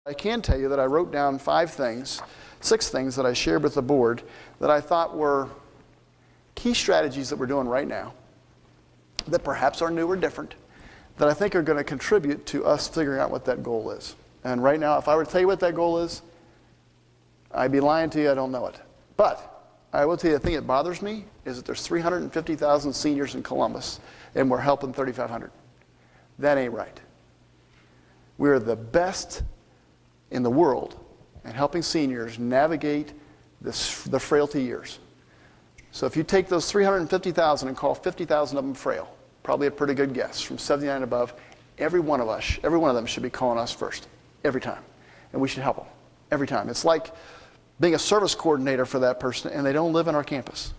I can tell you that I wrote down 6 things that I shared with the board that I thought were key strategies that we're doing right now that perhaps are new or different, that I think are going to contribute to us figuring out what that goal is. And right now, if I were to tell you what that goal is, I'd be lying to you, I don't know it. But I will tell you, the thing that bothers me is that there's 350,000 seniors in Columbus, and we're helping 3,500. That ain't right. We're the best in the world at helping seniors navigate the frailty years. So if you take those 350,000 and call 50,000 of them frail, probably a pretty good guess, from 79 and above, every one of them should be calling us first, every time. And we should help them, every time. It's like being a service coordinator for that person and they don't live on our campus.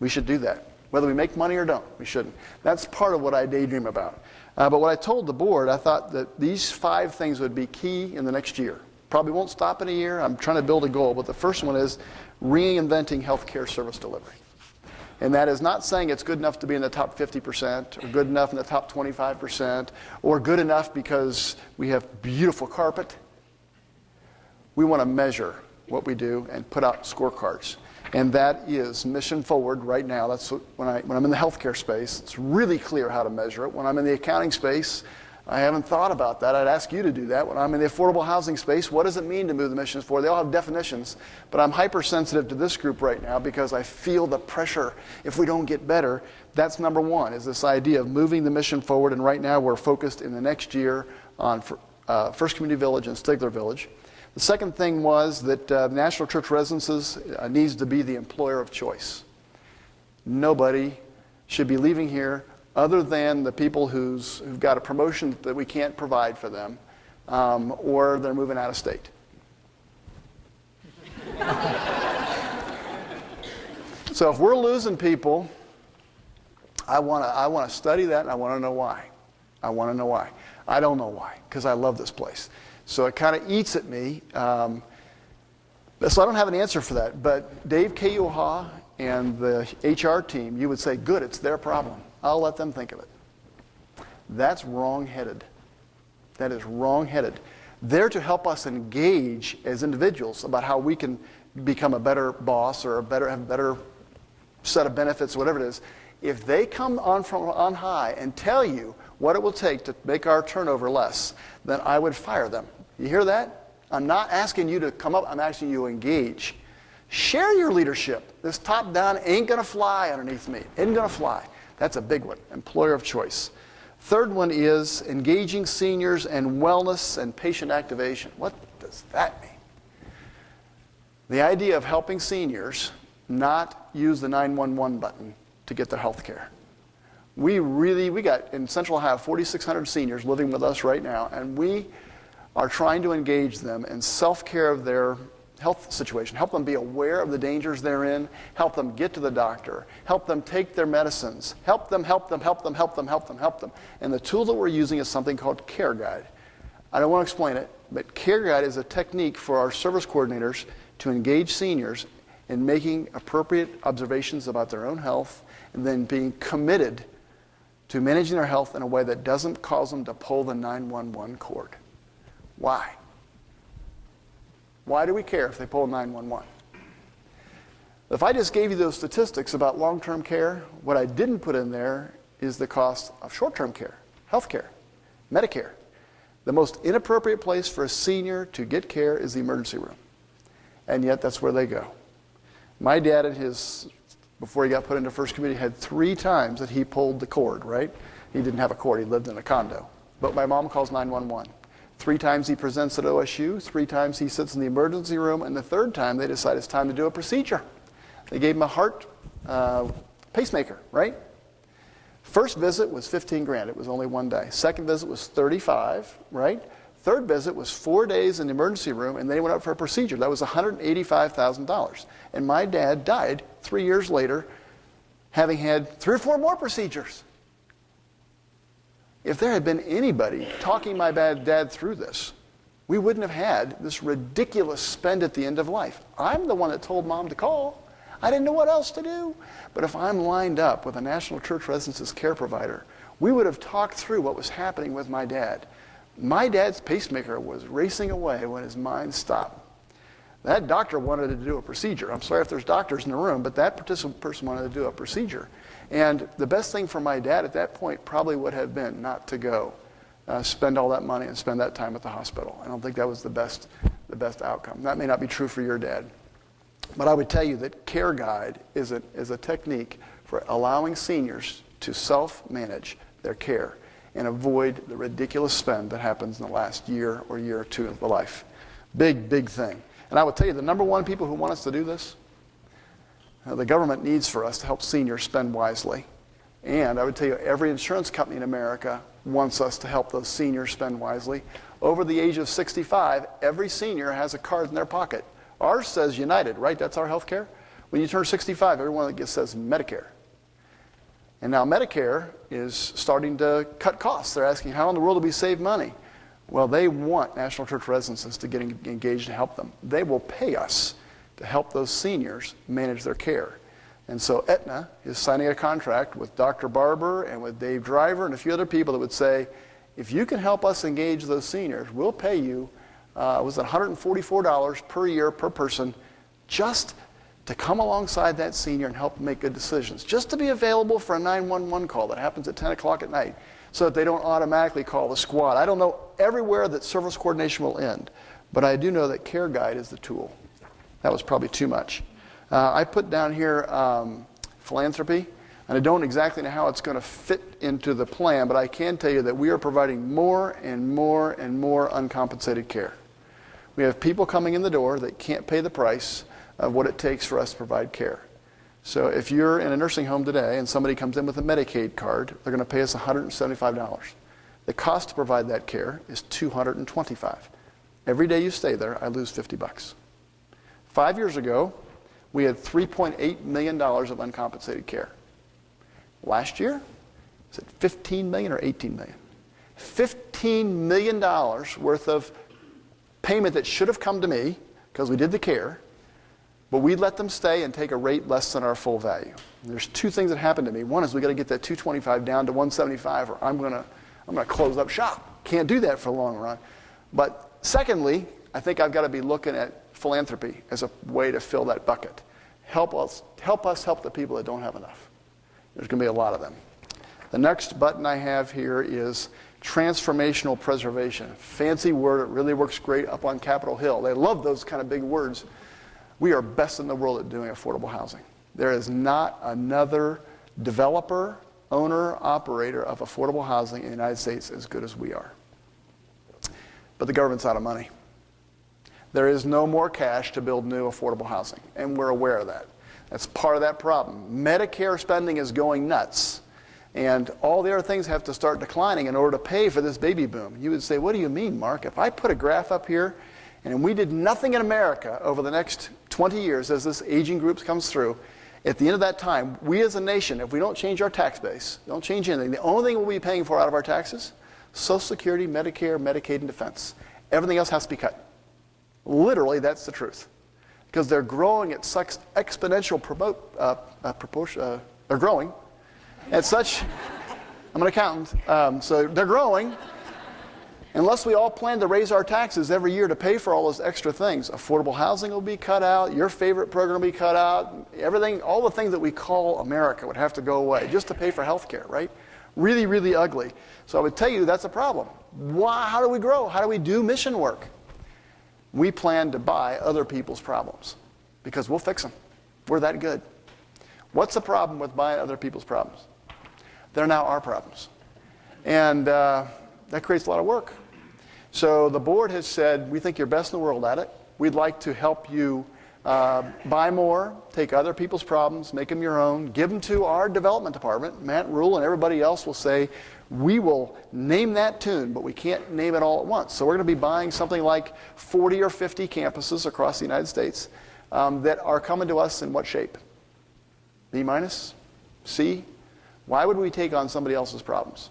We should do that. Whether we make money or don't, we shouldn't. That's part of what I daydream about. But what I told the board, I thought that these 5 things would be key in the next year. Probably won't stop in a year. I'm trying to build a goal, but the first one is reinventing healthcare service delivery. And that is not saying it's good enough to be in the top 50% or good enough in the top 25% or good enough because we have beautiful carpet. We want to measure what we do and put out scorecards. And that is mission forward right now. That's when I'm in the healthcare space, it's really clear how to measure it. When I'm in the accounting space, I haven't thought about that. I'd ask you to do that. When I'm in the affordable housing space, what does it mean to move the missions forward? They all have definitions, but I'm hypersensitive to this group right now because I feel the pressure if we don't get better. That's number one, is this idea of moving the mission forward, and right now we're focused in the next year on First Community Village and Stigler Village. The second thing was that National Church Residences needs to be the employer of choice. Nobody should be leaving here other than the people who've got a promotion that we can't provide for them, or they're moving out of state. So if we're losing people, I want to study that, and I want to know why. I don't know why, because I love this place. So it kind of eats at me. So I don't have an answer for that. But Dave Kayuha and the HR team, you would say, good, it's their problem. I'll let them think of it. That's wrong-headed. That is wrong-headed. They're to help us engage as individuals about how we can become a better boss or have a better set of benefits, whatever it is. If they come on from on high and tell you what it will take to make our turnover less, then I would fire them. You hear that? I'm not asking you to come up. I'm asking you to engage. Share your leadership. This top-down ain't going to fly underneath me. Ain't going to fly. That's a big one. Employer of choice. Third one is engaging seniors and wellness and patient activation. What does that mean? The idea of helping seniors not use the 911 button to get their health care. We got in Central Ohio 4,600 seniors living with us right now, and we are trying to engage them in self-care of their health situation, help them be aware of the dangers they're in, help them get to the doctor, help them take their medicines, help them. And the tool that we're using is something called Care Guide. I don't want to explain it, but Care Guide is a technique for our service coordinators to engage seniors in making appropriate observations about their own health and then being committed to managing their health in a way that doesn't cause them to pull the 911 cord. Why? Why do we care if they pull 911? If I just gave you those statistics about long-term care, what I didn't put in there is the cost of short-term care, health care, Medicare. The most inappropriate place for a senior to get care is the emergency room. And yet that's where they go. My dad before he got put into First Community, had 3 times that he pulled the cord, right? He didn't have a cord, he lived in a condo. But my mom calls 911. 3 times he presents at OSU, 3 times he sits in the emergency room, and the 3rd time they decide it's time to do a procedure. They gave him a heart pacemaker, right? First visit was $15,000, it was only 1 day. Second visit was $35,000, right? Third visit was 4 days in the emergency room, and they went up for a procedure. That was $185,000. And my dad died 3 years later, having had 3 or 4 more procedures. If there had been anybody talking my dad through this, we wouldn't have had this ridiculous spend at the end of life. I'm the one that told Mom to call. I didn't know what else to do. But if I'm lined up with a National Church Residences care provider, we would have talked through what was happening with my dad. My dad's pacemaker was racing away when his mind stopped. That doctor wanted to do a procedure. I'm sorry if there's doctors in the room, but that person wanted to do a procedure. And the best thing for my dad at that point probably would have been not to go spend all that money and spend that time at the hospital. I don't think that was the best outcome. That may not be true for your dad. But I would tell you that Care Guide is a technique for allowing seniors to self-manage their care and avoid the ridiculous spend that happens in the last year or year or two of the life. Big, big thing. And I would tell you the number one people who want us to do this, the government needs for us to help seniors spend wisely. And I would tell you every insurance company in America wants us to help those seniors spend wisely. Over the age of 65, every senior has a card in their pocket. Ours says United, right? That's our health care. When you turn 65, everyone says Medicare. And now Medicare is starting to cut costs. They're asking, how in the world do we save money? Well, they want National Church Residences to get engaged and help them. They will pay us to help those seniors manage their care. And so Aetna is signing a contract with Dr. Barber and with Dave Driver and a few other people that would say, if you can help us engage those seniors, we'll pay you, was it $144 per year per person, just to come alongside that senior and help them make good decisions. Just to be available for a 911 call that happens at 10 o'clock at night so that they don't automatically call the squad. I don't know everywhere that service coordination will end, but I do know that Care Guide is the tool. That was probably too much. I put down here philanthropy, and I don't exactly know how it's going to fit into the plan, but I can tell you that we are providing more and more and more uncompensated care. We have people coming in the door that can't pay the price of what it takes for us to provide care. So if you're in a nursing home today and somebody comes in with a Medicaid card, they're going to pay us $175. The cost to provide that care is $225. Every day you stay there, I lose $50. 5 years ago, we had $3.8 million of uncompensated care. Last year, is it 15 million or 18 million? $15 million worth of payment that should have come to me because we did the care, but we let them stay and take a rate less than our full value. And there's two things that happened to me. One is we got to get that 225 down to 175 or I'm going to close up shop. Can't do that for the long run. But secondly, I think I've got to be looking at philanthropy as a way to fill that bucket. Help us help the people that don't have enough. There's going to be a lot of them. The next button I have here is transformational preservation. Fancy word, it really works great up on Capitol Hill. They love those kind of big words. We are best in the world at doing affordable housing. There is not another developer, owner, operator of affordable housing in the United States as good as we are. But the government's out of money. There is no more cash to build new affordable housing, and we're aware of that. That's part of that problem. Medicare spending is going nuts, and all the other things have to start declining in order to pay for this baby boom. You would say, what do you mean, Mark? If I put a graph up here, and we did nothing in America over the next 20 years as this aging group comes through, at the end of that time, we as a nation, if we don't change our tax base, don't change anything, the only thing we'll be paying for out of our taxes, Social Security, Medicare, Medicaid, and defense. Everything else has to be cut. Literally, that's the truth. Because they're growing at such exponential proportion. They're growing at such, I'm an accountant, so they're growing. Unless we all plan to raise our taxes every year to pay for all those extra things, affordable housing will be cut out, your favorite program will be cut out, everything, all the things that we call America would have to go away just to pay for health care, right? Really, really ugly. So I would tell you that's a problem. Why? How do we grow? How do we do mission work? We plan to buy other people's problems because we'll fix them. We're that good. What's the problem with buying other people's problems? They're now our problems. And that creates a lot of work. So the board has said, we think you're best in the world at it. We'd like to help you buy more, take other people's problems, make them your own, give them to our development department. Matt Rule and everybody else will say, we will name that tune, but we can't name it all at once. So we're going to be buying something like 40 or 50 campuses across the United States that are coming to us in what shape? B minus? C? Why would we take on somebody else's problems?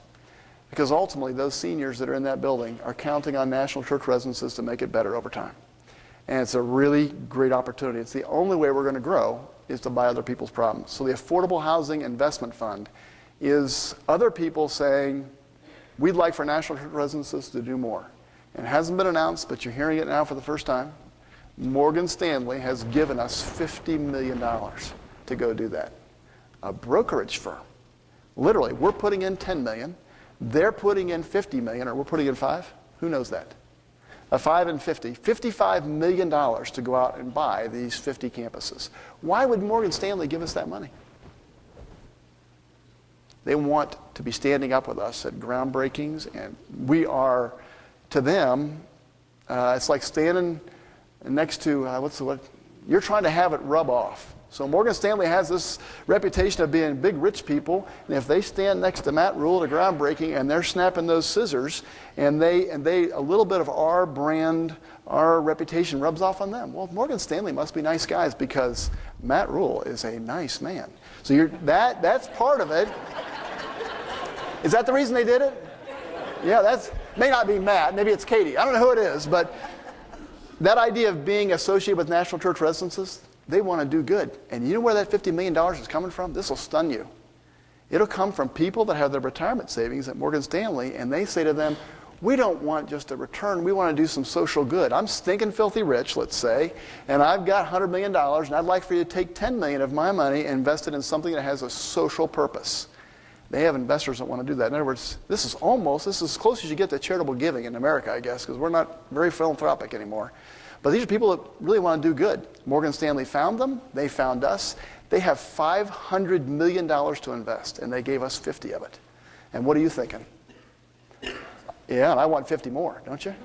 Because ultimately, those seniors that are in that building are counting on National Church Residences to make it better over time. And it's a really great opportunity. It's the only way we're going to grow is to buy other people's problems. So the Affordable Housing Investment Fund is other people saying, we'd like for National Church Residences to do more. And it hasn't been announced, but you're hearing it now for the first time. Morgan Stanley has given us $50 million to go do that. A brokerage firm. Literally, we're putting in $10 million. They're putting in $50 million, or we're putting in $5 million. Who knows that? $5 and $50. $55 million to go out and buy these 50 campuses. Why would Morgan Stanley give us that money? They want to be standing up with us at groundbreakings, and we are, to them, it's like standing next to, you're trying to have it rub off. So Morgan Stanley has this reputation of being big rich people, and if they stand next to Matt Rule at a groundbreaking and they're snapping those scissors, and they a little bit of our brand, our reputation rubs off on them. Well, Morgan Stanley must be nice guys because Matt Rule is a nice man. So that's part of it. Is that the reason they did it? Yeah, may not be Matt, maybe it's Katie. I don't know who it is, but that idea of being associated with National Church Residences, they want to do good. And you know where that $50 million is coming from? This will stun you. It'll come from people that have their retirement savings at Morgan Stanley, and they say to them, we don't want just a return, we want to do some social good. I'm stinking filthy rich, let's say, and I've got $100 million, and I'd like for you to take $10 million of my money and invest it in something that has a social purpose. They have investors that want to do that. In other words, this is as close as you get to charitable giving in America, I guess, because we're not very philanthropic anymore. But these are people that really want to do good. Morgan Stanley found them. They found us. They have $500 million to invest, and they gave us 50 of it. And what are you thinking? Yeah, and I want 50 more, don't you?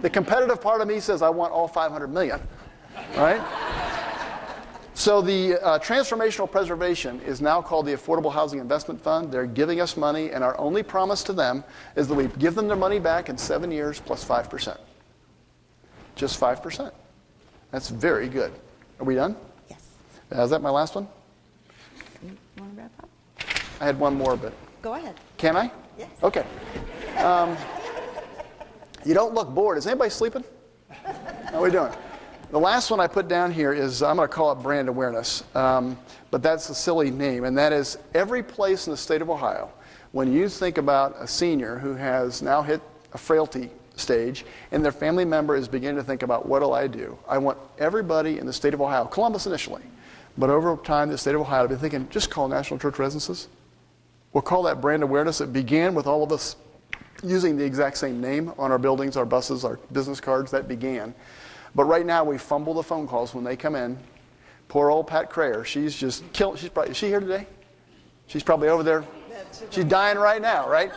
The competitive part of me says I want all 500 million, right? So the Transformational Preservation is now called the Affordable Housing Investment Fund. They're giving us money, and our only promise to them is that we give them their money back in 7 years plus 5%. Just 5%. That's very good. Are we done? Yes. Is that my last one? You want to wrap up? I had one more, but... Go ahead. Can I? Yes. Okay. You don't look bored. Is anybody sleeping? How are we doing? The last one I put down here is, I'm going to call it brand awareness, but that's a silly name, and that is every place in the state of Ohio, when you think about a senior who has now hit a frailty stage, and their family member is beginning to think about, what do I do? I want everybody in the state of Ohio, Columbus initially, but over time the state of Ohio to be thinking, just call National Church Residences. We'll call that brand awareness. It began with all of us using the exact same name on our buildings, our buses, our business cards. That began. But right now we fumble the phone calls when they come in. Poor old Pat Crayer, she's just killed. Is she here today? She's probably over there. She's dying right now, right?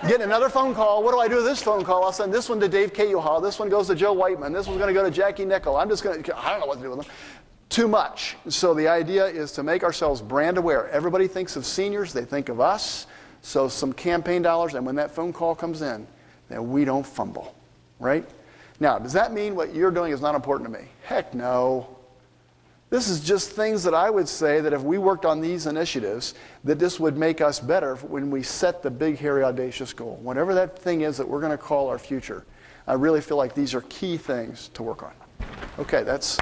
Getting another phone call. What do I do with this phone call? I'll send this one to Dave Cayuha. This one goes to Joe Whiteman. This one's going to go to Jackie Nickel. I don't know what to do with them. Too much. So the idea is to make ourselves brand aware. Everybody thinks of seniors. They think of us. So some campaign dollars, and when that phone call comes in, then we don't fumble, right? Now, does that mean what you're doing is not important to me? Heck no. This is just things that I would say that if we worked on these initiatives, that this would make us better when we set the big, hairy, audacious goal. Whatever that thing is that we're going to call our future, I really feel like these are key things to work on. Okay, that's